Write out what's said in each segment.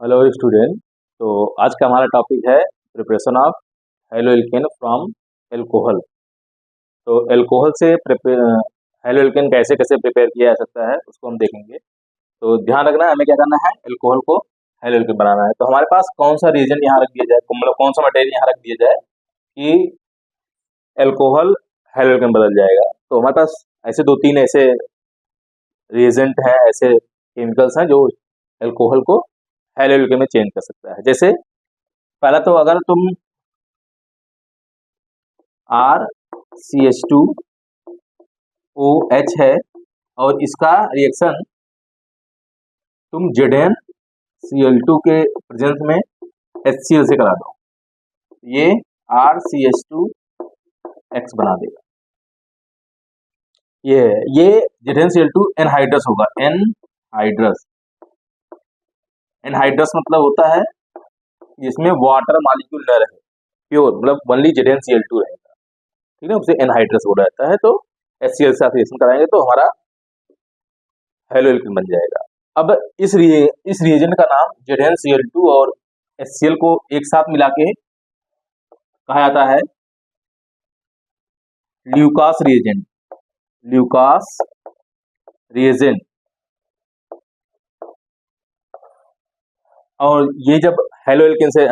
Hello student. तो आज का हमारा टॉपिक है preparation of halo alkane from alcohol. तो एल्कोहल से हेलो एल्केन कैसे कैसे प्रिपेयर किया जा सकता है उसको हम देखेंगे। तो ध्यान रखना है, हमें क्या करना है, एल्कोहल को हेलो एल्केन बनाना है। तो हमारे पास कौन सा रीजन यहाँ रख दिया जाए, मतलब कौन सा मटेरियल यहाँ रख दिया जाए कि एल्कोहल हेलो एल्केन बदल जाएगा। तो हमारे पास ऐसे दो तीन ऐसे रिएजेंट हैं, ऐसे केमिकल्स हैं जो एल्कोहल को हेलो एल्केन में चेंज कर सकता है। जैसे पहला तो अगर तुम RCH2OH है और इसका रिएक्शन तुम ZnCl2 के प्रेजेंस में HCl से करा दो, ये RCH2X बना देगा। ये ZnCl2 एनहाइड्रस होगा। एनहाइड्रस मतलब होता है जिसमें वाटर मॉलिक्यूल न रहे, प्योर, मतलब ओनली ZnCl2 रहेगा, ठीक है, उसे एनहाइड्रस बोला जाता है। तो HCl से रिएक्शन कराएंगे तो हमारा हेलो एल्केन बन जाएगा। अब इस रिएजेंट का नाम ZnCl2 और HCl को एक साथ मिला के कहा जाता है ल्यूकास रिएजेंट। और ये जब हेलो एल्केन से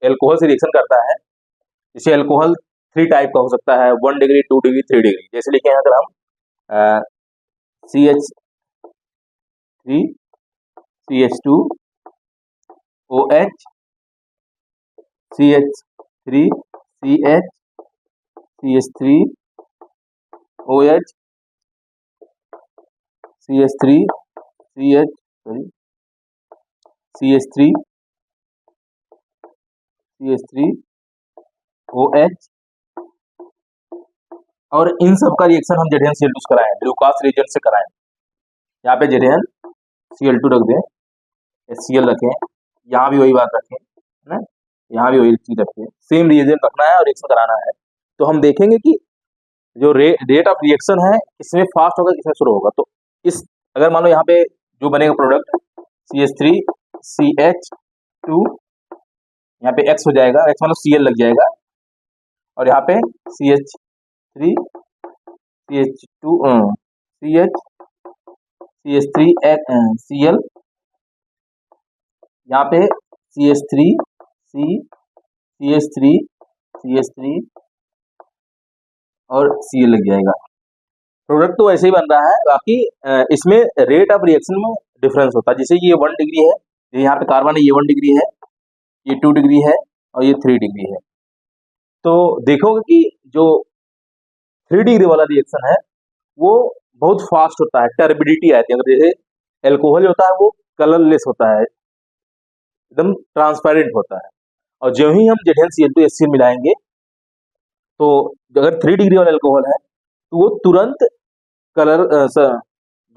एल्कोहल से रिएक्शन करता है, इसे एल्कोहल 3 टाइप का हो सकता है, 1 डिग्री, 2 डिग्री, 3 डिग्री। जैसे लिखे हैं अगर हम CH3 CH2OH CH3 CH CH3OH CH3 CH CH3 CH3OH और इन सब का रिएक्शन हम ZnCl2 से कराएं, ल्यूकास रिएजेंट से कराएं। यहाँ पे ZnCl2 रख दें, HCl रखें, यहाँ भी वही बात रखें, है ना, यहाँ भी वही चीज रखें, सेम रिएजेंट रखना है और रिएक्शन कराना है। तो हम देखेंगे कि जो रेट ऑफ रिएक्शन है किसमें फास्ट होगा किसमें स्लो होगा। तो इस अगर मान लो यहाँ पे जो बनेगा प्रोडक्ट CH3CH2, यहाँ पे X हो जाएगा, X मतलब Cl लग जाएगा, और यहाँ पे CH3 CH2 CH3 Cl, यहाँ पे CH3 और Cl लग जाएगा। प्रोडक्ट तो ऐसे ही बन रहा है, बाकी इसमें रेट ऑफ रिएक्शन में डिफरेंस होता है। जैसे ये 1 डिग्री है, यहाँ पे कार्बन है, ये 1 डिग्री है, ये 2 डिग्री है और ये 3 डिग्री है। तो देखोगे कि जो 3 डिग्री वाला रिएक्शन है वो बहुत फास्ट होता है, टर्बिडिटी आती है। अगर जैसे एल्कोहल होता है वो कलरलेस होता है, एकदम ट्रांसपेरेंट होता है, और जो ही हम ZnCl2 HCl मिलाएंगे तो अगर 3 डिग्री वाला एल्कोहल है तो वो तुरंत कलर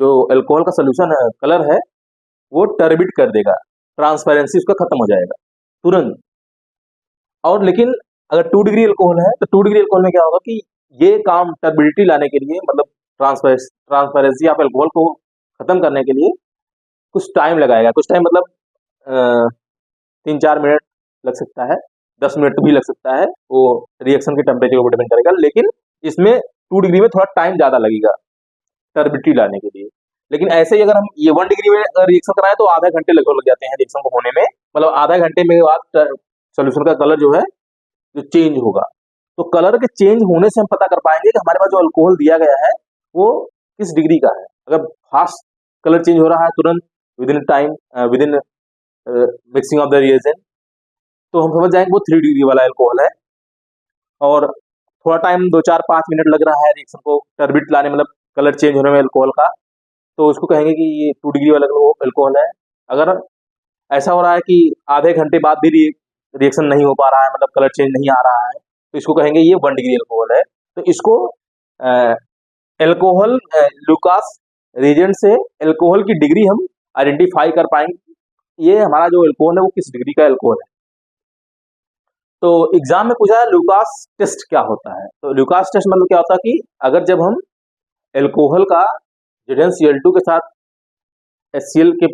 जो एल्कोहल का सोल्यूशन है, कलर है, वो टर्बिड कर देगा, ट्रांसपेरेंसी उसका खत्म हो जाएगा तुरंत। और लेकिन अगर 2 डिग्री एल्कोहल है तो 2 डिग्री एल्कोहल में क्या होगा कि ये काम टर्बिडिटी लाने के लिए, मतलब ट्रांसपेरेंसी आप एल्कोहल को खत्म करने के लिए कुछ टाइम लगाएगा। कुछ टाइम मतलब 3-4 मिनट लग सकता है, 10 मिनट भी लग सकता है, वो रिएक्शन के टेम्परेचर को डिपेंड करेगा। लेकिन इसमें 2 डिग्री में थोड़ा टाइम ज़्यादा लगेगा टर्बिडिटी लाने के लिए। लेकिन ऐसे ही अगर हम ये 1 डिग्री में रिएक्शन कराएं तो आधा घंटे लगभग लग जाते हैं रिएक्शन को होने में, मतलब आधा घंटे में बाद सोल्यूशन का कलर जो है जो चेंज होगा। तो कलर के चेंज होने से हम पता कर पाएंगे कि हमारे पास जो अल्कोहल दिया गया है वो किस डिग्री का है। अगर फास्ट कलर चेंज हो रहा है तुरंत within time, within mixing of the reagent, तो हम समझ जाएंगे वो 3 डिग्री वाला अल्कोहल है। और थोड़ा टाइम 2-4-5 मिनट लग रहा है रिएक्शन को टर्बिड लाने, मतलब कलर चेंज होने में अल्कोहल का, तो उसको कहेंगे कि ये 2 डिग्री वाला अल्कोहल है। अगर ऐसा हो रहा है कि आधे घंटे बाद भी रिएक्शन नहीं हो पा रहा है, मतलब कलर चेंज नहीं आ रहा है, तो इसको कहेंगे ये 1 डिग्री अल्कोहल है। तो इसको एल्कोहल ल्यूकास रिएजेंट से एल्कोहल की डिग्री हम आइडेंटिफाई कर पाएंगे ये हमारा जो अल्कोहल है वो किस डिग्री का अल्कोहल है। तो एग्जाम में पूछा है ल्यूकास टेस्ट क्या होता है। तो ल्यूकास टेस्ट मतलब क्या होता है कि अगर जब हम एल्कोहल का ZnCl2 के साथ HCl के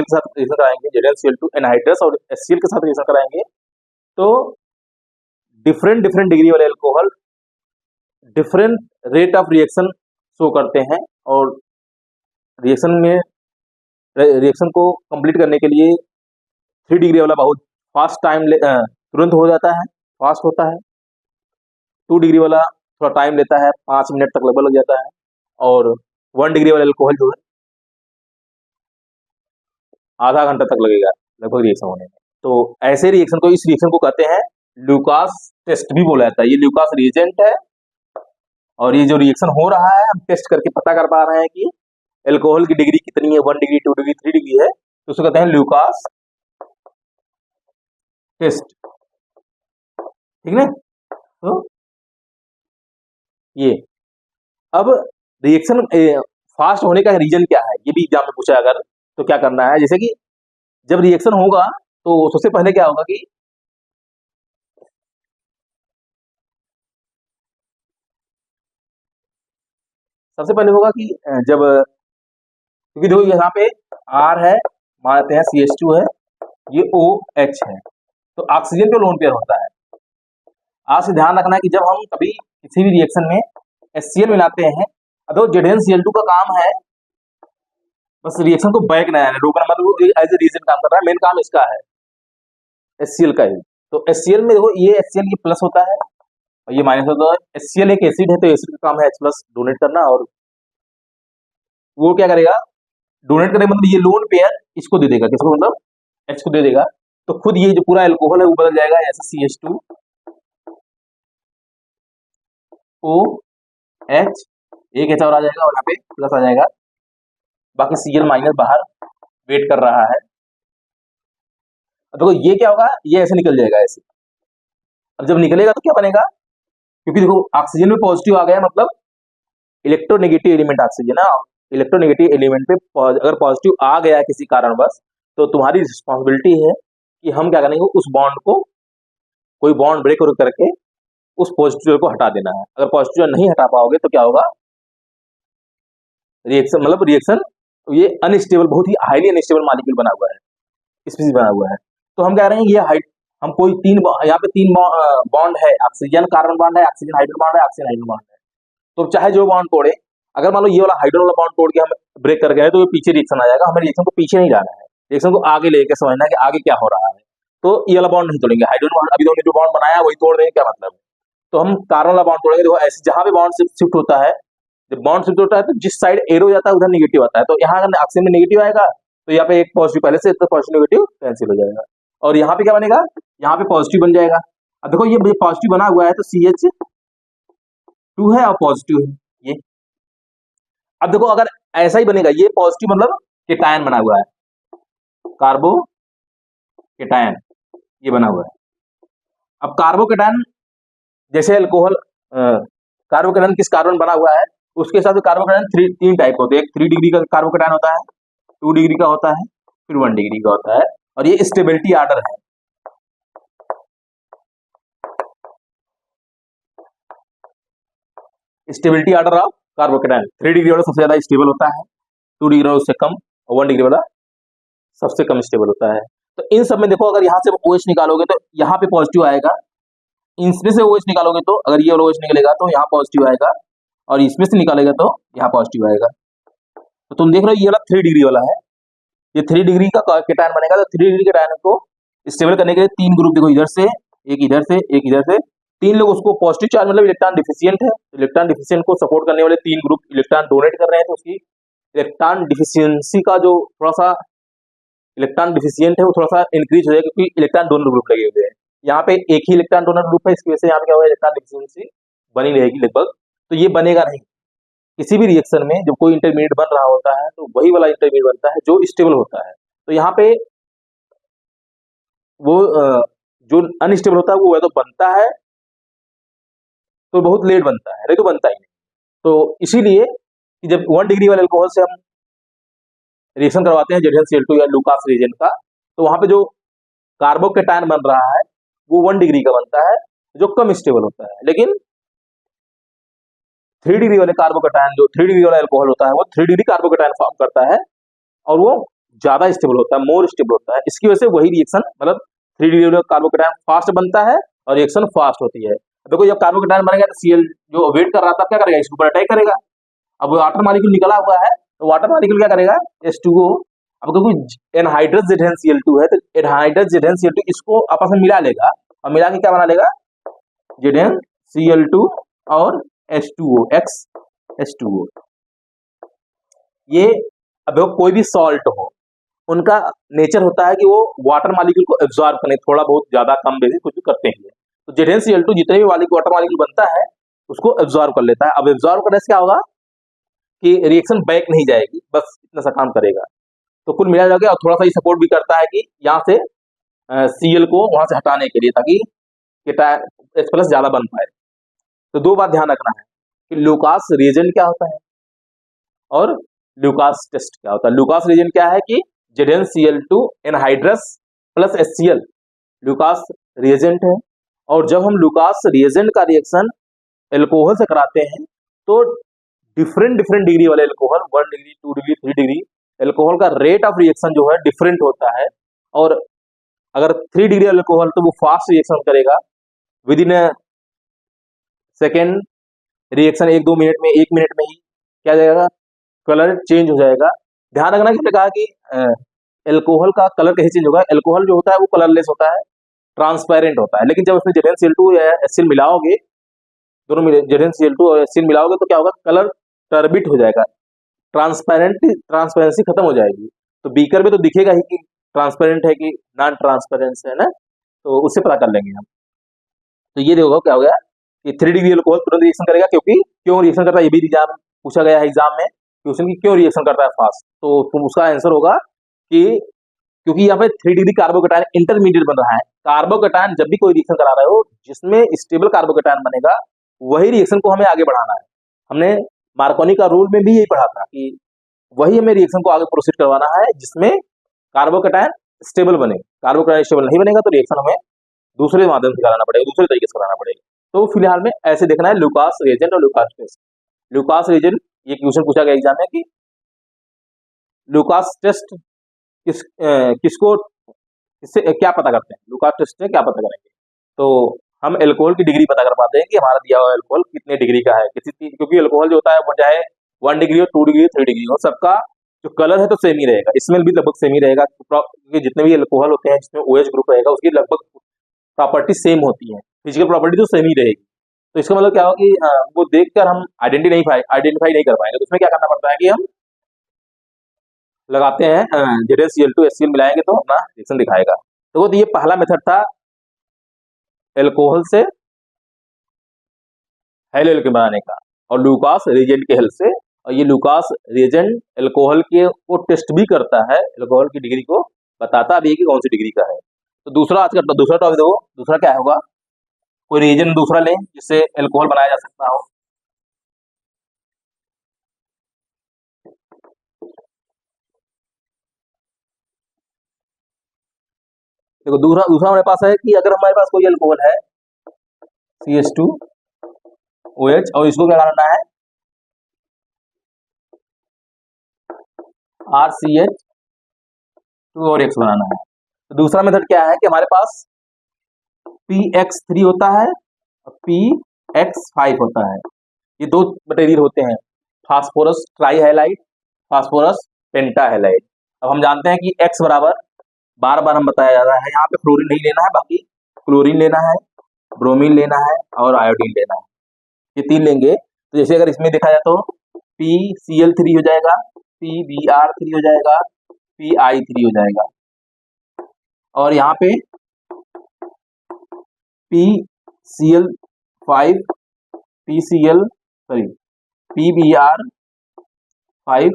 साथ रिएक्शन कराएंगे, ZnCl2 एनहाइड्रस और HCl के साथ रिएक्शन कराएंगे, तो डिफरेंट डिफरेंट डिग्री वाले alcohol different rate of reaction show करते हैं, और रिएक्शन को कंप्लीट करने के लिए 3 डिग्री वाला बहुत फास्ट तुरंत हो जाता है, फास्ट होता है। 2 डिग्री वाला थोड़ा टाइम लेता है, 5 मिनट तक लगभग लग जाता है, और 1 डिग्री वाला अल्कोहल जो है आधा घंटा तक लगेगा लगभग रिएक्शन होने में। तो ऐसे रिएक्शन को, इस रिएक्शन को कहते हैं ल्यूकास टेस्ट भी बोला जाता है। ये ल्यूकास रिएजेंट है, और ये जो रिएक्शन हो रहा है हम टेस्ट करके पता कर पा रहे हैं कि अल्कोहल की डिग्री कितनी है, 1 डिग्री, 2 डिग्री, 3 डिग्री है, तो उसको कहते हैं ल्यूकास टेस्ट। ठीक है, तो ये अब रिएक्शन फास्ट होने का रीजन क्या है, ये भी एग्जाम में पूछा अगर, तो क्या करना है, जैसे कि जब रिएक्शन होगा तो सबसे पहले क्या होगा कि सबसे पहले होगा कि जब, क्योंकि देखो यहाँ पे R है, मानते हैं CH2 है, ये OH है, तो ऑक्सीजन पे लोन पेयर होता है। आज से ध्यान रखना है कि जब हम कभी किसी भी रिएक्शन में HCl मिलाते हैं, तो ZnCl2 का काम है बस रिएक्शन को बैक ना रोकना, मतलब एज ए रीजन काम कर रहा है, मेन काम इसका है HCl का ही। तो HCl में देखो ये HCl ये प्लस होता है और ये माइनस होता है। HCl एक एसिड है, तो एसिड का काम है H+ डोनेट करना, और वो क्या करेगा, डोनेट करेगा मतलब ये लोन पेयर इसको दे देगा, किसको, मतलब H को दे देगा, तो खुद ये जो पूरा अल्कोहल है वो बदल जाएगा ऐसे CH2 OH, एक H और आ जाएगा और यहाँ पे प्लस आ जाएगा, बाकी Cl माइनस बाहर वेट कर रहा है। देखो ये क्या होगा, ये ऐसे निकल जाएगा ऐसे। अब जब निकलेगा तो क्या बनेगा, क्योंकि देखो ऑक्सीजन में पॉजिटिव आ गया, मतलब इलेक्ट्रोनेगेटिव एलिमेंट ऑक्सीजन है, इलेक्ट्रोनेगेटिव एलिमेंट पे अगर पॉजिटिव आ गया किसी कारणवश, तो तुम्हारी रिस्पॉन्सिबिलिटी है कि हम क्या करेंगे, उस बॉन्ड को कोई बॉन्ड ब्रेक करके उस पॉजिटिव को हटा देना है। अगर पॉजिटिव नहीं हटा पाओगे तो क्या होगा, रिएक्शन, मतलब रिएक्शन ये अनस्टेबल, बहुत ही हाईली अनस्टेबल मॉलिक्यूल बना हुआ है, स्पीसीज बना हुआ है। तो हम कह रहे हैं ये हम कोई यहाँ पे 3 बॉन्ड है, ऑक्सीजन कार्बन बॉन्ड है, ऑक्सीजन हाइड्रोजन बॉन्ड है, ऑक्सीजन हाइड्रोजन बॉन्ड है, तो चाहे जो बॉन्ड तोड़े, अगर मान लो ये वाला हाइड्रोजन वाला बॉन्ड तोड़ के हम ब्रेक कर गए तो ये पीछे रिएक्शन आ जाएगा। हमें रिएक्शन को पीछे नहीं जाना है, रिएक्शन को आगे लेके समझना है कि आगे क्या हो रहा है। तो ये वाला बॉन्ड नहीं तोड़ेंगे, हाइड्रोजन बॉन्ड अभी जो बॉन्ड बनाया वही तोड़ देंगे, क्या मतलब, तो हम कार्बन वाला बॉन्ड तोड़ेंगे। देखो ऐसे जहां भी बॉन्ड शिफ्ट होता है, जब बॉन्ड शिफ्ट होता है तो जिस साइड एरो जाता है उधर नेगेटिव आता है, तो यहाँ अगर ऑक्सीजन में नेगेटिव आएगा तो यहाँ पे एक पॉजिटिव पहले से, तो पॉजिटिव नेगेटिव कैंसिल हो जाएगा, और यहाँ पे क्या बनेगा, यहाँ पे पॉजिटिव बन जाएगा। अब देखो ये पॉजिटिव बना हुआ है तो CH2 है और पॉजिटिव है ये। अब देखो अगर ऐसा ही बनेगा, ये पॉजिटिव मतलब केटायन बना हुआ है, कार्बो केटायन ये बना हुआ है। अब कार्बो केटायन जैसे अल्कोहल, कार्बो केटायन किस कार्बन बना हुआ है उसके हिसाब से कार्बो केटायन 3 टाइप होते हैं। एक 3 डिग्री का कार्बो केटायन होता है, 2 डिग्री का होता है, फिर 1 डिग्री का होता है, और ये स्टेबिलिटी ऑर्डर है। Stability order of carbocation, 3 degree वाला सबसे ज्यादा स्टेबल होता है, 2 डिग्री वाला उससे कम, और 1 डिग्री वाला सबसे कम स्टेबल होता है। तो इन सब में देखो अगर यहाँ से OH निकालोगे तो यहाँ पे पॉजिटिव आएगा, इसमें से OH निकालोगे तो अगर ये वाला OH निकलेगा तो यहाँ पॉजिटिव आएगा, और इसमें से निकालेगा तो यहाँ पॉजिटिव आएगा। तो तुम देख रहे हो ये वाला 3 डिग्री वाला है, ये 3 डिग्री का केटायन बनेगा। तो 3 डिग्री केटायन को स्टेबल करने के लिए 3 ग्रुप, देखो इधर से एक, इधर से एक, इधर से 3 लोग उसको पॉजिटिव चार्ज, मतलब इलेक्ट्रॉन डिफिशियंट है, इलेक्ट्रॉन डिफिशियंट को सपोर्ट करने वाले 3 ग्रुप इलेक्ट्रॉन डोनेट कर रहे हैं, तो उसकी इलेक्ट्रॉन डिफिशियंसी का जो थोड़ा सा इलेक्ट्रॉन डिफिशियंट है वो थोड़ा सा इंक्रीज हो जाएगा, क्योंकि इलेक्ट्रॉन डोनर ग्रुप लगे हुए हैं। यहाँ पे एक ही इलेक्ट्रॉन डोनर ग्रुप है, इसकी वजह से यहाँ पे क्या होगा, इलेक्ट्रॉन डिफिशियंसी बनी रहेगी लगभग। तो ये बनेगा नहीं किसी भी रिएक्शन में, जब कोई इंटरमीडिएट बन रहा होता है तो वही वाला इंटरमीडिएट बनता है जो स्टेबल होता है। तो यहाँ पे वो जो अनस्टेबल होता है वो या तो बनता है तो बहुत लेट बनता है, नहीं तो बनता ही नहीं। तो इसीलिए कि जब 1 डिग्री वाले अल्कोहल से हम रिएक्शन करवाते हैं ZnCl2 या लूकास रिएजेंट का, तो वहां पे जो कार्बोकेटायन बन रहा है वो 1 डिग्री का बनता है जो कम स्टेबल होता है। लेकिन 3 डिग्री वाले कार्बोकेटायन, जो 3 डिग्री वाला अल्कोहल होता है वो 3 डिग्री कार्बोकेटायन फॉर्म करता है, और वो ज्यादा स्टेबल होता है, मोर स्टेबल होता है। इसकी वजह से वही रिएक्शन मतलब 3 डिग्री वाला कार्बोकेटायन फास्ट बनता है और रिएक्शन फास्ट होती है। देखो जब कार्बोकेटायन बनेगा तो Cl जो वेट कर रहा था क्या करेगा, इसके ऊपर अटैक करेगा। अब वाटर मॉलिक्यूल निकला हुआ है तो वाटर मॉलिक्यूल क्या करेगा, H2O। अब क्योंकि एनहाइड्रस ZnCl2 है तो एनहाइड्रस ZnCl2 इसको आपस में मिला लेगा और मिला के क्या बना लेगा, ZnCl2 और H2O X H2O। ये अब देखो कोई भी सॉल्ट हो उनका नेचर होता है कि वो वाटर मॉलिक्यूल को एब्जॉर्ब करने, थोड़ा बहुत ज्यादा कम बेसिस कुछ भी करते हैं। तो ZnCl2 जितने भी वाटर मॉलिक्यूल बनता है उसको एब्जॉर्ब कर लेता है। अब एब्जॉर्ब करने से क्या होगा कि रिएक्शन बैक नहीं जाएगी, बस इतना सा काम करेगा। तो कुल मिला जाएगा और थोड़ा सा सपोर्ट भी करता है कि यहाँ से Cl को वहां से हटाने के लिए, ताकि H+ ज्यादा बन पाए। तो दो बात ध्यान रखना है कि लुकास रिएजेंट क्या होता है और लुकास टेस्ट क्या होता है। लुकास रिएजेंट क्या है कि ZnCl2 anhydrous plus HCl Lucas reagent है। और जब हम लुकास रिएजेंट का रिएक्शन एल्कोहल से कराते हैं तो डिफरेंट डिग्री वाले alcohol 1 degree 2 degree 3 degree alcohol का रेट ऑफ रिएक्शन जो है डिफरेंट होता है। और अगर 3 डिग्री एल्कोहल तो वो फास्ट रिएक्शन करेगा, with in second reaction 1-2 minute में, 1 मिनट में ही क्या जाएगा, कलर चेंज हो जाएगा। ध्यान रखना कि कहा कि एल्कोहल का कलर कैसे चेंज होगा। एल्कोहल जो होता है वो कलरलेस होता है, ट्रांसपेरेंट होता है, लेकिन जब उसमें ZnCl2 या HCl मिलाओगे, दोनों में ZnCl2 और HCl मिलाओगे तो क्या होगा, कलर टर्बिट हो जाएगा, ट्रांसपेरेंसी खत्म हो जाएगी। तो बीकर में तो दिखेगा ही कि ट्रांसपेरेंट है कि नॉन ट्रांसपेरेंस है ना, तो उससे पता कर लेंगे हम। तो ये देखो क्या हो गया कि 3 डिग्री एल्कोहल तुरंत रिएक्शन करेगा, क्योंकि क्यों रिएक्शन करता है ये भी एग्जाम पूछा गया है एग्जाम में, क्वेश्चन की क्यों रिएक्शन करता है फास्ट। तो तुम उसका आंसर होगा कि क्योंकि यहाँ पे 3 डिग्री कार्बोकेटायन इंटरमीडिएट बन रहा है। कार्बोकेटायन जब भी कोई रिएक्शन करा रहे हो जिसमें स्टेबल कार्बोकेटायन बनेगा वही रिएक्शन को हमें आगे बढ़ाना है। हमने मार्कोनी का रूल में भी यही पढ़ा था कि वही हमें रिएक्शन को आगे प्रोसीड करवाना है जिसमें कार्बोकेटायन स्टेबल बने। कार्बोकेटायन स्टेबल नहीं बनेगा तो रिएक्शन हमें दूसरे माध्यम से कराना पड़ेगा, दूसरे तरीके से कराना पड़ेगा। तो फिलहाल में ऐसे देखना है लुकास रिएजेंट और लुकास टेस्ट। लुकास रिएजेंट ये क्वेश्चन पूछा गया एग्जाम में कि लुकास टेस्ट किसको इससे क्या पता करते हैं, लुकास टेस्ट से क्या पता करेंगे। तो हम एल्कोहल की डिग्री पता कर पाते हैं कि हमारा दिया हुआ एल्कोहल कितने डिग्री का है, क्योंकि एल्कोहल जो होता है वो चाहे 1 डिग्री हो, 2 डिग्री हो, 3 डिग्री हो, सबका जो कलर है तो सेम ही रहेगा, स्मेल भी लगभग सेम ही रहेगा, क्योंकि जितने भी एल्कोहल होते हैं जिसमें OH ग्रुप रहेगा उसकी लगभग प्रॉपर्टी सेम होती है, फिजिकल प्रॉपर्टी तो सेम ही रहेगी। तो इसका मतलब क्या होगा कि वो देखकर हम आइडेंटिफाई नहीं कर पाएंगे। तो उसमें क्या करना पड़ता है कि हम लगाते हैं ZnCl2 HCl मिलाएंगे तो अपना रिएक्शन दिखाएगा। तो ये पहला मेथड था एल्कोहल से हेलो एल्केन बनाने का और लुकास रिएजेंट के हेल्प से। और ये लुकास रिएजेंट एल्कोहल के को टेस्ट भी करता है, एल्कोहल की डिग्री को बताता भी है कि कौन सी डिग्री का है। तो दूसरा आज का दूसरा टॉपिक देखो, दूसरा क्या होगा, कोई रिएजेंट दूसरा लें जिससे एल्कोहल बनाया जा सकता हो। देखो दूसरा हमारे पास है कि अगर हमारे पास कोई एल्कोहल है CH2OH और इसको क्या करना है RCH2 और X बनाना है। तो दूसरा मेथड क्या है कि हमारे पास PX3 होता है और PX5 होता है। ये दो मटेरियल होते हैं, फास्फोरस ट्राईहैलाइड, फास्फोरस पेंटाहैलाइड। अब हम जानते हैं कि X बराबर बार बार हम बताया जा रहा है, यहाँ पे फ्लोरीन नहीं लेना है, बाकी क्लोरीन लेना है, ब्रोमीन लेना है और आयोडीन लेना है, ये 3 लेंगे। तो जैसे अगर इसमें देखा जाए तो PCl3 हो जाएगा, PBr3 हो जाएगा, PI3 हो जाएगा और यहाँ पे PBr5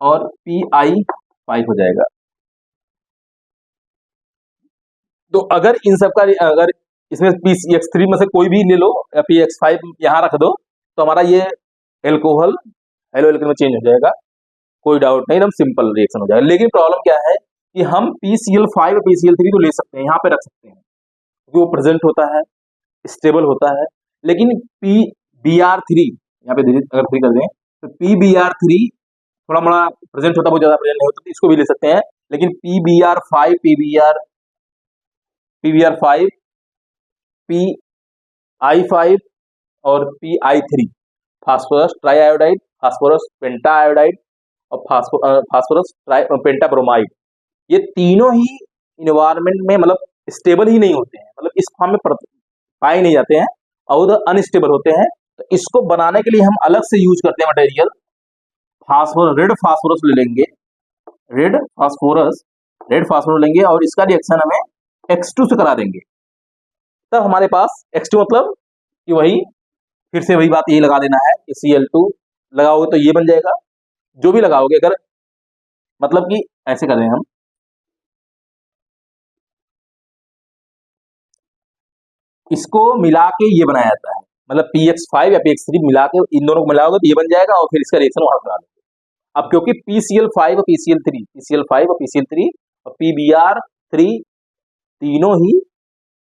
और PI5 हो जाएगा। तो अगर इन सब का अगर इसमें PX3 में से कोई भी ले लो या PX5 यहाँ रख दो तो हमारा ये एल्कोहल हेलो एल्केन में चेंज हो जाएगा, कोई डाउट नहीं, एकदम सिंपल रिएक्शन हो जाएगा। लेकिन प्रॉब्लम क्या है कि हम PCl5 और PCl3 तो ले सकते हैं, यहाँ पे रख सकते हैं क्योंकि वो प्रेजेंट होता है, स्टेबल होता है। लेकिन PBr3 यहाँ पे अगर 3 कर दें तो PBr3 थोड़ा मोड़ा प्रेजेंट होता है, बहुत ज्यादा प्रेजेंट नहीं होता, तो इसको भी ले सकते हैं। लेकिन PBr5, PBr5, PI5 और PI3, फास्फोरस ट्राइआयोडाइड, फास्फोरस पेंटाआयोडाइड और फास्फोरस पेंटाब्रोमाइड, ये तीनों ही इन्वायरमेंट में मतलब स्टेबल ही नहीं होते हैं, मतलब इस फॉर्म में पाए नहीं जाते हैं और अनस्टेबल होते हैं। तो इसको बनाने के लिए हम अलग से यूज करते हैं मटेरियल, रेड फास्फोरस ले लेंगे, रेड फास्फोरस लेंगे और इसका रिएक्शन हमें X2 से करा देंगे। तब हमारे पास X2 मतलब कि वही फिर से वही बात यही लगा देना है कि Cl2 लगाओगे तो ये बन जाएगा, जो भी लगाओगे, अगर मतलब कि ऐसे कर रहे हैं हम, इसको मिला के ये बनाया जाता है, मतलब PX5 या PX3 मिला के इन दोनों को मिलाओगे तो ये बन जाएगा और फिर इसका रिएक्शन वहां करा देंगे। अब क्योंकि PCl5 और PCl3 और PBr3 तीनों ही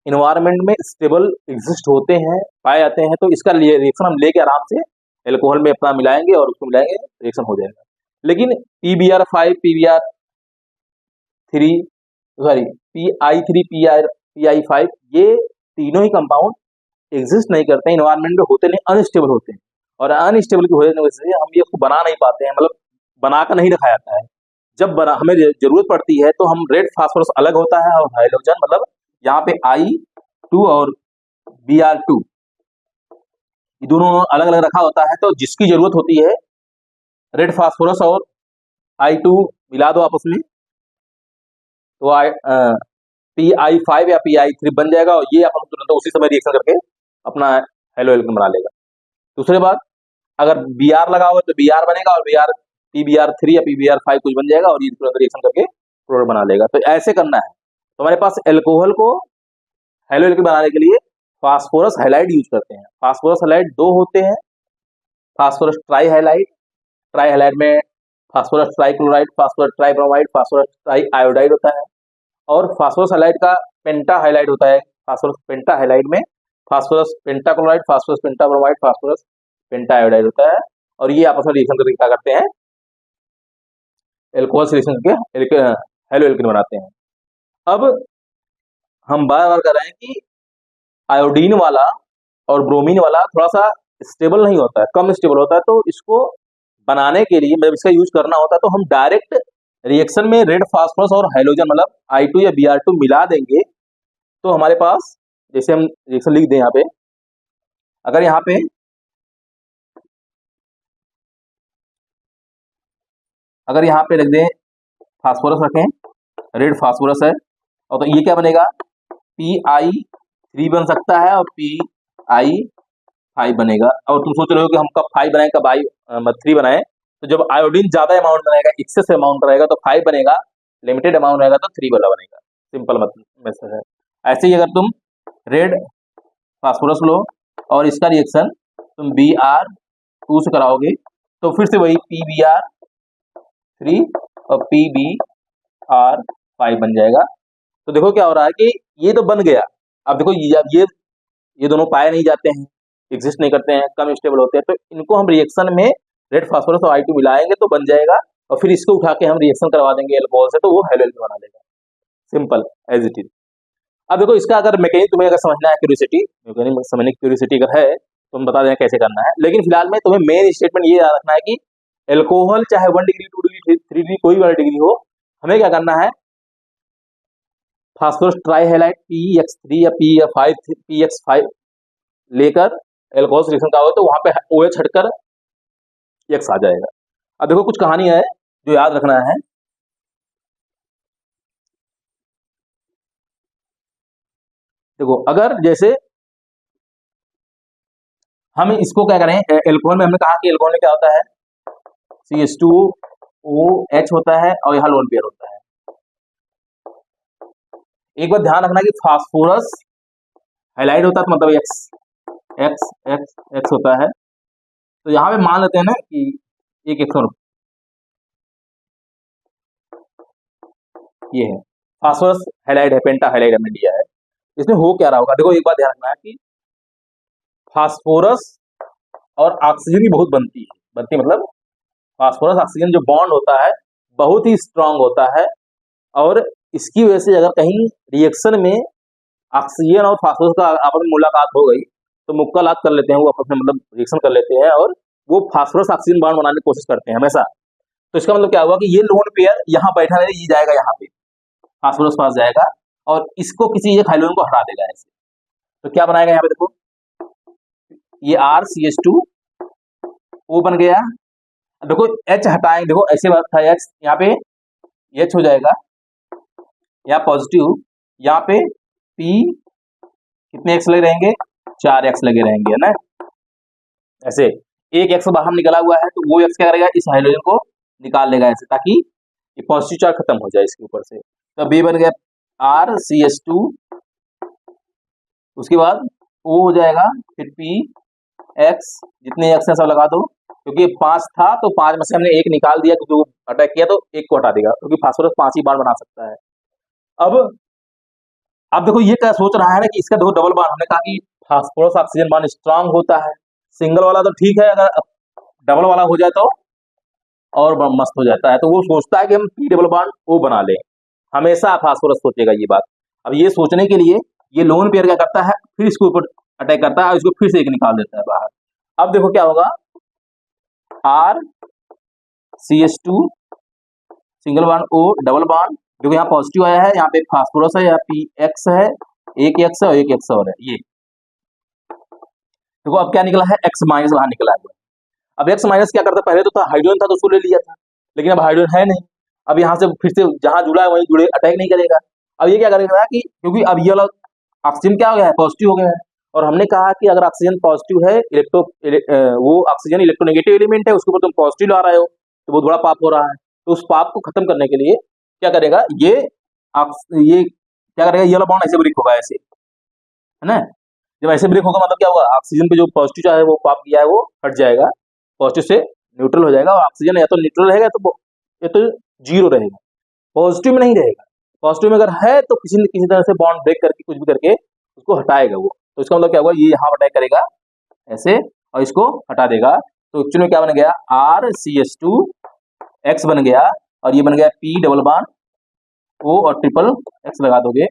इन्वायरमेंट में स्टेबल एग्जिस्ट होते हैं, पाए जाते हैं, तो इसका रिएक्शन हम लेके आराम से एल्कोहल में अपना मिलाएंगे और उसको मिलाएंगे, रिएक्शन हो जाएगा। लेकिन PBr5, PI3, PI5 ये तीनों ही कंपाउंड एग्जिस्ट नहीं करते हैं, इन्वायरमेंट में होते नहीं, अनस्टेबल होते हैं, और अनस्टेबल की वजह से हम ये बना नहीं पाते हैं, मतलब बनाकर नहीं रखा जाता है। जब हमें जरूरत पड़ती है तो हम रेड फास्फोरस अलग होता है और हाइड्रोजन मतलब यहाँ पे I2 और Br2 ये दोनों अलग अलग रखा होता है, तो जिसकी जरूरत होती है रेड फास्फोरस और I2 मिला दो आपस में, तो PI5 या PI3 बन जाएगा और ये अपन तुरंत उसी समय रिएक्शन करके अपना हेलो एल्केन बना लेगा। दूसरी बात, अगर Br लगा हुआ तो Br बनेगा और PBr3 या PBr5 कुछ बन जाएगा और ये तुरंत रिएक्शन करके प्रोडक्ट बना लेगा। तो ऐसे करना है। तो हमारे पास एल्कोहल को हेलो एल्केन बनाने के लिए फास्फोरस हैलाइड यूज करते हैं। फास्फोरस हैलाइड दो होते हैं, फास्फोरस ट्राई हैलाइड में phosphorus trichloride, phosphorus tribromide, phosphorus ट्राइआयोडाइड होता है, और फास्फोरस हैलाइड का पेंटा हैलाइड होता है। फास्फोरस पेंटा हैलाइड में फास्फोरस पेंटाक्लोराइड, फास्फोरस पेंटाब्रोमाइड, फास्फोरस पेंटाआयोडाइड होता है, और ये आपस में रिएक्शन करके क्या करते हैं, एल्कोहल से रिएक्शन करके हेलो एल्केन बनाते हैं। अब हम बार बार कर रहे हैं कि आयोडीन वाला और ब्रोमीन वाला थोड़ा सा स्टेबल नहीं होता है, कम स्टेबल होता है, तो इसको बनाने के लिए मतलब इसका यूज करना होता है तो हम डायरेक्ट रिएक्शन में रेड फास्फोरस और हाइड्रोजन मतलब I2 या Br2 मिला देंगे। तो हमारे पास जैसे हम रिएक्शन लिख दें यहाँ पे, अगर यहाँ पे रख दें फास्फोरस रखें, रेड फास्फोरस है, और तो ये क्या बनेगा, PI3 बन सकता है और PI5 बनेगा। और तुम सोच रहे हो कि हम कब 5 बनाए कब 3 बनाए, तो जब आयोडीन ज्यादा अमाउंट बनाएगा, एक्सेस अमाउंट रहेगा तो 5 बनेगा, लिमिटेड अमाउंट रहेगा तो 3 वाला बनेगा। सिंपल मैसेज है। ऐसे ही अगर तुम रेड फास्फोरस लो और इसका रिएक्शन तुम Br2 से कराओगे तो फिर से वही PBr3 और PBr5 बन जाएगा। तो देखो क्या हो रहा है कि ये तो बन गया। अब देखो ये दोनों पाए नहीं जाते हैं, एग्जिस्ट नहीं करते हैं, कम स्टेबल होते हैं, तो इनको हम रिएक्शन में रेड फास्फोरस और I2 मिलाएंगे तो बन जाएगा, और फिर इसको उठा के हम रिएक्शन करवा देंगे एल्कोहल से तो वो हेलो एल्केन बना देगा। Simple as it is. अब देखो इसका अगर मैकेनिज्म तुम्हें अगर समझना है, मैकेनिज्म समझने की क्यूरियोसिटी अगर है तो हम बता दें कैसे करना है, लेकिन फिलहाल में तुम्हें मेन स्टेटमेंट ये याद रखना है कि एल्कोहल चाहे 1 डिग्री 2 डिग्री 3 डिग्री कोई भी डिग्री हो, हमें क्या करना है, फास्फोरस ट्राइहैलाइड PX3 या PX5 लेकर एल्कोहल से रिएक्शन का हो तो वहां पे OH हटकर X आ जाएगा। अब देखो कुछ कहानी है जो याद रखना है। देखो अगर जैसे हम इसको क्या करें, एल्कोहल में हमने कहा कि एल्कोहल में क्या होता है, CH2OH होता है और यहाँ लोन पेयर होता है। एक बात ध्यान रखना कि फास्फोरस हैलाइड होता है तो मतलब X होता है, तो यहाँ पे मान लेते हैं ना कि एक X और ये है फास्फोरस हैलाइड है, पेंटा हैलाइड हमने लिया है। इसमें हो क्या रहा होगा, देखो एक बात ध्यान रखना है कि फास्फोरस और ऑक्सीजन की बहुत बनती है मतलब फास्फोरस ऑक्सीजन जो बॉन्ड होता है बहुत ही स्ट्रांग होता है, और इसकी वजह से अगर कहीं रिएक्शन में ऑक्सीजन और फास्फोरस का आपस में मुलाकात हो गई तो मुक्कालात कर लेते हैं, वो आपस में मतलब रिएक्शन कर लेते हैं और वो फास्फोरस ऑक्सीजन बॉन्ड बनाने की कोशिश करते हैं हमेशा। तो इसका मतलब क्या हुआ कि ये लोन पेयर यहाँ बैठा नहीं, ये जाएगा यहाँ पे फास्फोरस पास जाएगा और इसको किसी एक हाइड्रोजन को हटा देगा ऐसे। तो क्या बनाएगा यहाँ पे देखो, ये RCH2O बन गया। देखो H हटाएंगे, देखो ऐसे बात था H, यहाँ पे H हो जाएगा, यहाँ पॉजिटिव, यहाँ पे P कितने X लगे रहेंगे, 4 X लगे रहेंगे, है ना। ऐसे एक X बाहर निकला हुआ है तो वो X क्या करेगा, इस हाइड्रोजन को निकाल लेगा ऐसे, ताकि ये पॉजिटिव चार्ज खत्म हो जाए इसके ऊपर से। तो B बन गया RCH2, उसके बाद O हो जाएगा, फिर P X, जितने X है सब लगा दो, क्योंकि 5 था तो 5 में से हमने एक निकाल दिया, क्योंकि वो अटैक किया तो एक को हटा देगा, क्योंकि फास्फोरस 5 ही बार बना सकता है। अब देखो ये क्या सोच रहा है ना कि इसका देखो डबल बॉन्ड, हमने कहा कि फास्फोरस ऑक्सीजन बॉन्ड स्ट्रांग होता है, सिंगल वाला तो ठीक है, अगर डबल वाला हो जाए तो और मस्त हो जाता है। तो वो सोचता है कि हम P डबल बॉन्ड O बना लें, हमेशा फास्फोरस सोचेगा ये बात। अब ये सोचने के लिए ये लोन पेयर क्या करता है, फिर इसके ऊपर अटैक करता है और इसको फिर से एक निकाल देता है बाहर। अब देखो क्या होगा, RCH2 single bond O double bond, देखो यहाँ पॉजिटिव आया है, यहाँ पे फास्फोरस है, यहाँ PX है, एक X है और एक X और है। ये देखो अब क्या निकला है, X माइनस बाहर निकला है। अब X माइनस क्या करता है, पहले तो था हाइड्रोजन था तो उसको ले लिया था, लेकिन अब हाइड्रोजन है नहीं, अब यहाँ से फिर से जहां जुड़ा है वहीं जुड़े, अटैक नहीं करेगा। अब ये क्या करेगा कि क्योंकि अब ये वाला ऑक्सीजन क्या हो गया है, पॉजिटिव हो गया है, और हमने कहा कि अगर ऑक्सीजन पॉजिटिव है, वो ऑक्सीजन इलेक्ट्रोनेगेटिव एलिमेंट है, उसके ऊपर तुम पॉजिटिव ला रहे हो तो बहुत बड़ा पाप हो रहा है। तो उस पाप को खत्म करने के लिए क्या करेगा, ये क्या करेगा, ये वाला बॉन्ड ऐसे ब्रेक होगा ऐसे, है ना। जब ऐसे ब्रेक होगा मतलब क्या होगा, ऑक्सीजन पे जो पॉजिटिव चाहे वो पाप किया है वो हट जाएगा, पॉजिटिव से न्यूट्रल हो जाएगा, और ऑक्सीजन या तो न्यूट्रल रहेगा या तो जीरो रहेगा, पॉजिटिव में नहीं रहेगा। पॉजिटिव में अगर है तो किसी न किसी तरह से बॉन्ड ब्रेक करके कुछ भी करके उसको हटाएगा वो। तो इसका मतलब क्या हुआ, ये यहाँ अटैक करेगा ऐसे और इसको हटा देगा। तो एक्चुअली में क्या बन गया, RCH2X बन गया, और ये बन गया P डबल बॉन्ड O और ट्रिपल X लगा दोगे,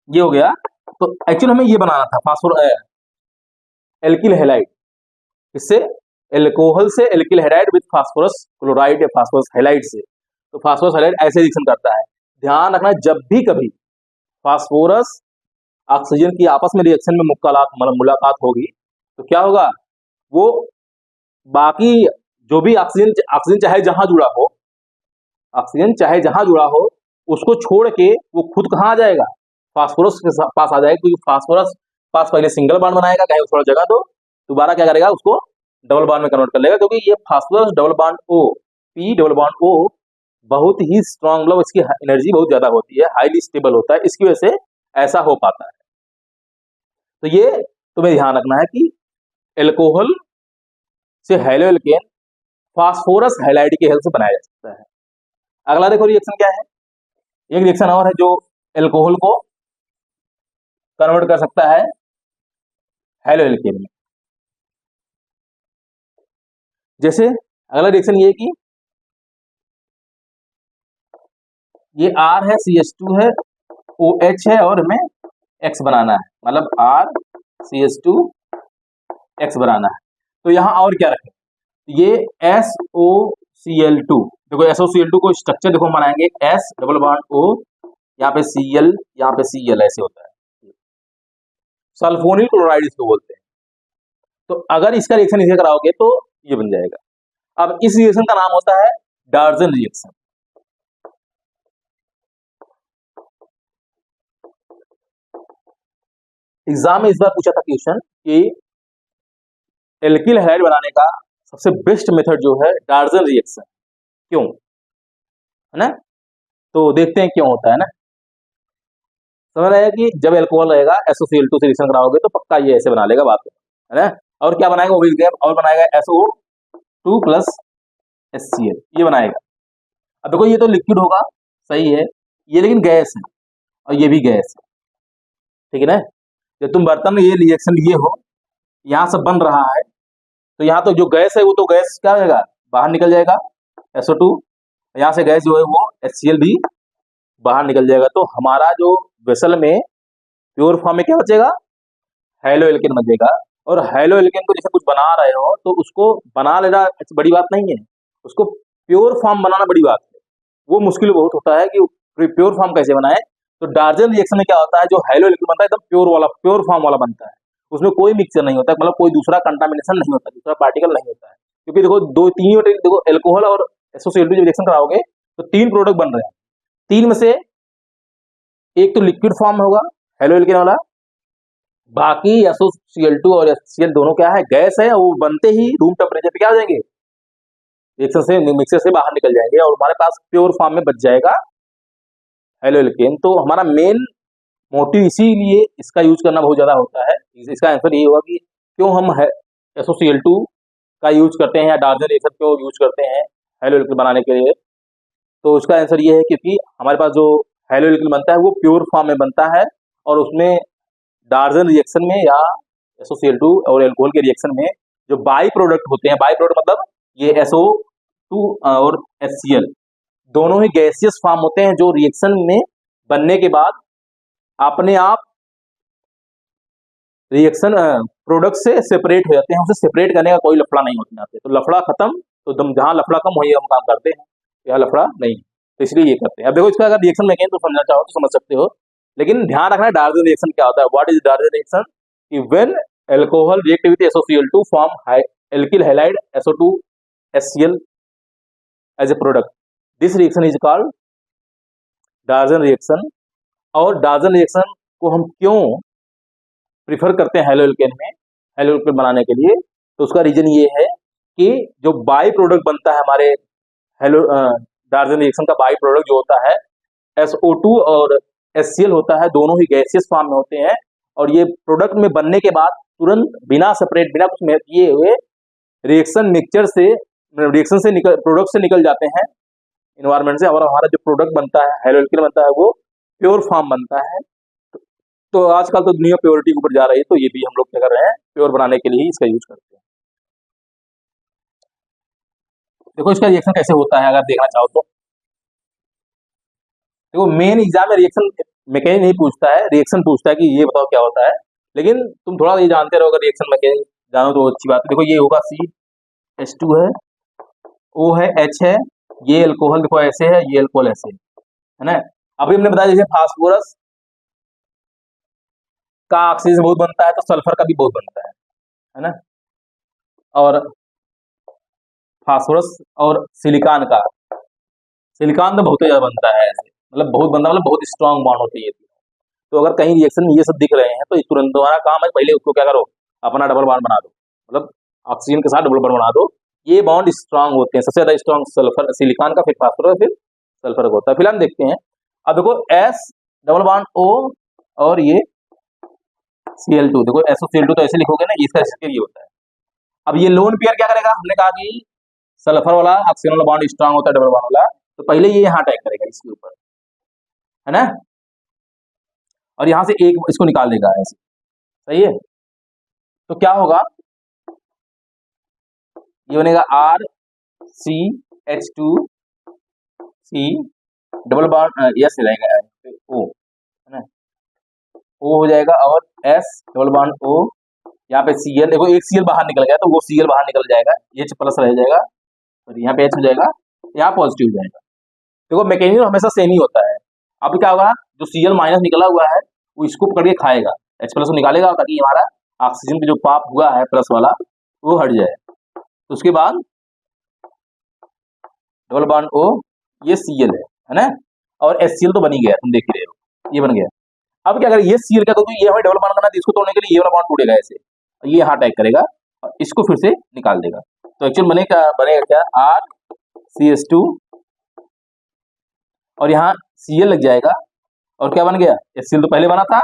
ये हो गया। तो एक्चुअली हमें ये बनाना था फास्फोरस एल्किल हैलाइड, इससे एल्कोहल से alkyl halide with phosphorus chloride या फास्फोरस हैलाइड से। तो फास्फोरस हैलाइड ऐसे रिएक्शन करता है। ध्यान रखना, जब भी कभी फास्फोरस ऑक्सीजन की आपस में रिएक्शन में मुलाकात होगी तो क्या होगा, वो बाकी जो भी ऑक्सीजन चाहे जहां जुड़ा हो, ऑक्सीजन चाहे जहां जुड़ा हो, उसको छोड़ के वो खुद कहाँ आ जाएगा, फास्फोरस के पास आ जाएगा, क्योंकि फास्फोरस पास पहले सिंगल बॉन्ड बनाएगा, कहीं थोड़ा जगह तो दोबारा क्या करेगा, उसको डबल बॉन्ड में कन्वर्ट कर लेगा, क्योंकि ये phosphorus double bond O, P double bond O बहुत ही स्ट्रांग, मतलब इसकी एनर्जी बहुत ज्यादा होती है, हाईली स्टेबल होता है, इसकी वजह से ऐसा हो पाता है। तो ये तुम्हें ध्यान रखना है कि एल्कोहल से हैलोएल्केन फास्फोरस हैलाइड की हेल्प से बनाया जा सकता है। अगला देखो रिएक्शन क्या है, एक रिएक्शन और है जो एल्कोहल को कन्वर्ट कर सकता है हैलोएल्केन में। जैसे अगला रिएक्शन ये है कि ये R है, CH2 है, OH है और हमें X बनाना है, मतलब RCH2X बनाना है। तो यहां और क्या रखें, ये SOCl2, देखो SOCl2 को स्ट्रक्चर देखो बनाएंगे, S डबल बॉन्ड O, यहाँ पे Cl, यहाँ पे Cl, ऐसे होता है, सल्फोनिल क्लोराइड इसको बोलते हैं। तो अगर इसका रिएक्शन इसे कराओगे तो ये बन जाएगा। अब इस रिएक्शन का नाम होता है डार्जन रिएक्शन। एग्जाम में इस बार पूछा था क्वेश्चन कि एल्किल हैलाइड बनाने का सबसे बेस्ट मेथड जो है डार्जन रिएक्शन, क्यों, है ना। तो देखते हैं क्यों होता है ना। समझ रहे हैं कि जब एल्कोहल रहेगा SOCl2 से रिएक्शन कराओगे तो पक्का ये ऐसे बना लेगा, बात है ना। और क्या बनाएगा, वो भी और बनाएगा SO2 प्लस HCl, ये बनाएगा। अब देखो ये तो लिक्विड होगा, सही है, ये लेकिन गैस है और ये भी गैस है, ठीक है ना। जब तुम बर्तन में ये रिएक्शन लिए हो, यहाँ सब बन रहा है, तो यहाँ तो जो गैस है वो तो गैस क्या होगा, बाहर निकल जाएगा SO2, यहाँ से गैस जो है वो HCl भी बाहर निकल जाएगा। तो हमारा जो वेसल में प्योर फॉर्म में क्या बचेगा, हेलो एल्केन बचेगा। और हेलो एल्केन को जैसे कुछ बना रहे हो तो उसको बना लेना बड़ी बात नहीं है, उसको प्योर फॉर्म बनाना बड़ी बात है। वो मुश्किल बहुत होता है कि प्योर फॉर्म कैसे बनाए। तो डार्जन रिएक्शन में क्या होता है, जो हेलो एल्केन बनता है एकदम प्योर वाला, प्योर फॉर्म वाला बनता है, उसमें कोई मिक्सचर नहीं होता, मतलब कोई दूसरा कंटामिनेशन नहीं होता, दूसरा पार्टिकल नहीं होता है। क्योंकि देखो दो तीन देखो एल्कोहल और SOCl2 जब रिएक्शन कराओगे तो तीन प्रोडक्ट बन रहे हैं, तीन में से एक तो लिक्विड फॉर्म होगा हेलो एल्केन वाला, बाकी SOCl2 और HCl दोनों क्या है, गैस है, वो बनते ही रूम टेम्परेचर पे क्या हो जाएंगे, रिएक्शन से मिक्सर से बाहर निकल जाएंगे और हमारे पास प्योर फॉर्म में बच जाएगा हेलो एल्केन। तो हमारा मेन मोटिव इसीलिए इसका यूज करना बहुत ज्यादा होता है। इसका आंसर ये होगा कि क्यों हम SOCl2 का यूज करते हैं या डार्जन रिएक्शन क्यों यूज करते हैं हेलो एल्केन बनाने के लिए। तो उसका आंसर ये है क्योंकि हमारे पास जो हेलो एल्केन बनता है वो प्योर फॉर्म में बनता है, और उसमें डार्जन रिएक्शन में या SOCl2 और एल्कोहल के रिएक्शन में जो बाई प्रोडक्ट होते हैं, बाई प्रोडक्ट मतलब ये SO2 और HCl दोनों ही गैसियस फॉर्म होते हैं, जो रिएक्शन में बनने के बाद अपने आप रिएक्शन प्रोडक्ट से सेपरेट हो जाते हैं, उसे सेपरेट करने का कोई लफड़ा नहीं होता है। तो लफड़ा खत्म, तो दम जहां लफड़ा कम वही हम काम करते हैं, यहाँ लफड़ा नहीं, तो इसलिए ये करते हैं। अब देखो इसका अगर रिएक्शन मैकेनिज्म तो समझना चाहो तो समझ सकते हो, लेकिन ध्यान रखना है डार्जन रिएक्शन क्या होता है। व्हाट इज डार्जन रिएक्शन, कि when alcohol react with SOCl2 form alkyl halide SO2 HCl as a product, this reaction is called Darzens reaction. और डार्जन रिएक्शन को हम क्यों प्रिफर करते हैं हेलो एल्केन में, हेलो एल्केन बनाने के लिए, तो उसका रीजन ये है कि जो बाई प्रोडक्ट बनता है हमारे हेलो डार्जन रिएक्शन का बाई प्रोडक्ट जो होता है SO2 और HCl होता है, दोनों ही गैसियस फॉर्म में होते हैं, और ये प्रोडक्ट में बनने के बाद तुरंत बिना सेपरेट बिना कुछ किए हुए रिएक्शन मिक्सचर से रिएक्शन से निकल प्रोडक्ट से निकल जाते हैं इन्वायरमेंट से, और हमारा जो प्रोडक्ट बनता है हेलो एल्केन बनता है वो प्योर फॉर्म बनता है। तो आजकल तो दुनिया प्योरिटी के ऊपर जा रही है, तो ये भी हम लोग क्या कर रहे हैं, प्योर बनाने के लिए ही इसका यूज करते हैं। देखो इसका रिएक्शन कैसे होता है अगर देखना चाहो तो, देखो मेन एग्जाम में रिएक्शन मैकेनिज्म नहीं पूछता है, रिएक्शन पूछता है कि ये बताओ क्या होता है, लेकिन तुम थोड़ा ये जानते रहो, अगर रिएक्शन मैकेनिज्म जानो तो अच्छी बात है। देखो ये होगा CH2 है, O है, H है, ये अल्कोहल देखो ऐसे है, ये अल्कोहल ऐसे है ना। अभी हमने बताया जैसे फास्फोरस का ऑक्सीजन बहुत बनता है, तो सल्फर का भी बहुत बनता है ना। और फास्फोरस और सिलिकॉन का, सिलिकॉन तो बहुत ज्यादा बनता है ऐसे, मतलब बहुत बनता है, मतलब बहुत स्ट्रांग बॉन्ड होती है। तो अगर कहीं रिएक्शन में ये सब दिख रहे हैं तो तुरंत तुम्हारा काम है पहले उसको क्या करो, अपना डबल बॉन्ड बना दो, मतलब ऑक्सीजन के साथ डबल बॉन्ड बना दो। ये बॉन्ड स्ट्रांग होते हैं, सबसे ज्यादा स्ट्रांग सल्फर सिलिकॉन का, फिर फास्फोरस, फिर सल्फर का होता है। फिर हम देखते हैं, अब देखो S डबल बॉन्ड O और ये Cl2, देखो SOCl2 तो ऐसे लिखोगे ना, इसका ये होता है। अब ये लोन पेयर क्या करेगा, हमने कहा कि सल्फर वाला ऑक्सीजन वाला बॉन्ड स्ट्रांग होता है डबल बॉन्ड वाला, तो पहले ये यहाँ अटैक करेगा इसके ऊपर, है ना, और यहाँ से एक इसको निकाल देगा ऐसे, सही है। तो क्या होगा, ये बनेगा RCH2C डबल बॉन्ड S रहेगा O, है ना, O हो जाएगा, और S डबल बॉन्ड O, यहाँ पे Cl, देखो एक Cl बाहर निकल गया तो वो Cl बाहर निकल जाएगा, H प्लस रह जाएगा, और यहाँ पे H हो जाएगा, यहाँ पॉजिटिव हो जाएगा। देखो मैकेनिज्म हमेशा सेम ही होता है। अब क्या होगा, जो Cl माइनस निकला हुआ है वो इसको पकड़ के खाएगा, H प्लस को निकालेगा, ताकि हमारा ऑक्सीजन पे जो पाप हुआ है प्लस वाला वो हट जाए। तो उसके बाद डबल बॉन्ड O, ये Cl है ना, और HCl तो बन ही गया, तुम देख ही रहे हो, ये बन गया। अब क्या करें, ये Cl क्या, तो ये हमें डबल बॉन्ड करना है, इसको तोड़ने के लिए ये वाला बॉन्ड टूटेगा ऐसे, ये यहाँ अटैक करेगा और इसको फिर से निकाल देगा। तो एक्चुअल बनेगा क्या, RCH2 और यहाँ Cl लग जाएगा, और क्या बन गया, HCl तो पहले बना था,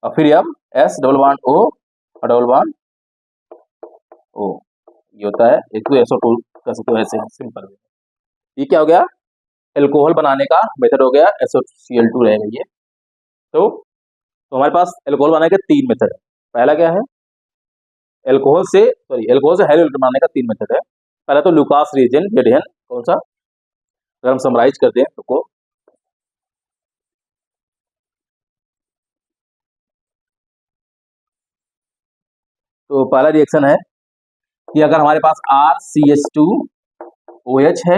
और फिर अब S डबल बॉन्ड O और डबल बॉन्ड O, ये होता है एक तो SO2 कर सकते हो ऐसे सिंपल। ये क्या हो गया, एल्कोहल बनाने का मेथड हो गया, SOCl2 रहेगा ये। तो हमारे पास एल्कोहल बनाने के तीन मेथड है। पहला क्या है, एल्कोहल से हैलोएल्केन बनाने का 3 मेथड है। पहला तो लुकास रिएजेंट जेडेन, कौन सा, अगर हम समराइज करते हैं तो पहला रिएक्शन है कि अगर हमारे पास RCH2OH है,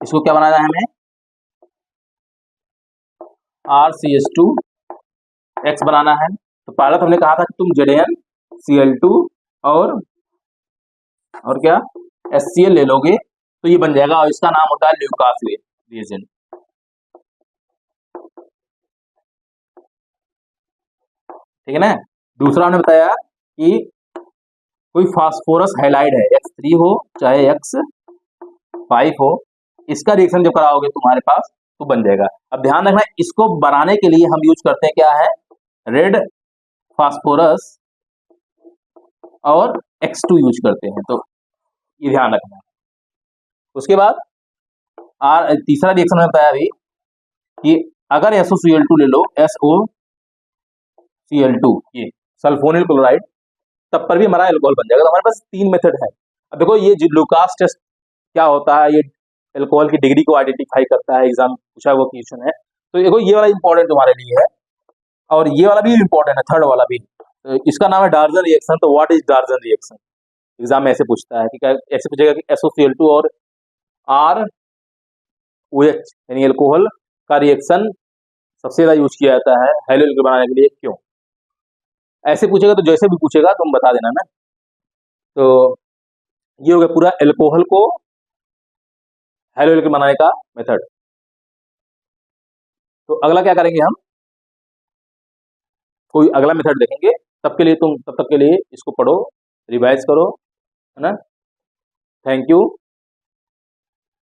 इसको क्या बनाना है हमें, RCH2X बनाना है। तो पहला तो हमने कहा था कि तुम ZnCl2 और क्या HCl ले लोगे तो ये बन जाएगा, और इसका नाम होता है ल्यूकास रिएजेंट। ठीक है ना। दूसरा हमने बताया कि कोई फास्फोरस हैलाइड है, X3 हो चाहे X5 हो, इसका रिएक्शन जब कराओगे तुम्हारे पास तो बन जाएगा। अब ध्यान रखना, इसको बनाने के लिए हम यूज करते हैं क्या है, रेड फास्फोरस और X2 यूज करते हैं, तो ये ध्यान रखना। उसके बाद तीसरा रिएक्शन में बताया अभी कि अगर SOCl2 ले लो, SOCl2 ये सल्फोनिल क्लोराइड, तब पर भी हमारा एल्कोहल बन जाएगा। तो हमारे पास 3 मेथड है। अब देखो ये जो लुकास टेस्ट क्या होता है, ये एल्कोहल की डिग्री को आइडेंटिफाई करता है, एग्जाम पूछा हुआ क्वेश्चन है। तो देखो ये वाला इंपॉर्टेंट तुम्हारे लिए है, और ये वाला भी इंपॉर्टेंट है, थर्ड वाला भी। तो इसका नाम है डार्जन रिएक्शन। तो what is Darzens reaction, exam में ऐसे पूछता है कि ऐसे पूछेगा कि SOCl2 और ROH यानी एल्कोहल का रिएक्शन सबसे ज्यादा यूज किया जाता है हैलोएल्केन बनाने के लिए, क्यों, ऐसे पूछेगा। तो जैसे भी पूछेगा तुम बता देना ना। तो ये हो गया पूरा एल्कोहल को हैलोएल्केन बनाने का मेथड। तो अगला क्या करेंगे हम, कोई अगला मेथड देखेंगे। तब तक के लिए इसको पढ़ो, रिवाइज करो, है ना। Thank you.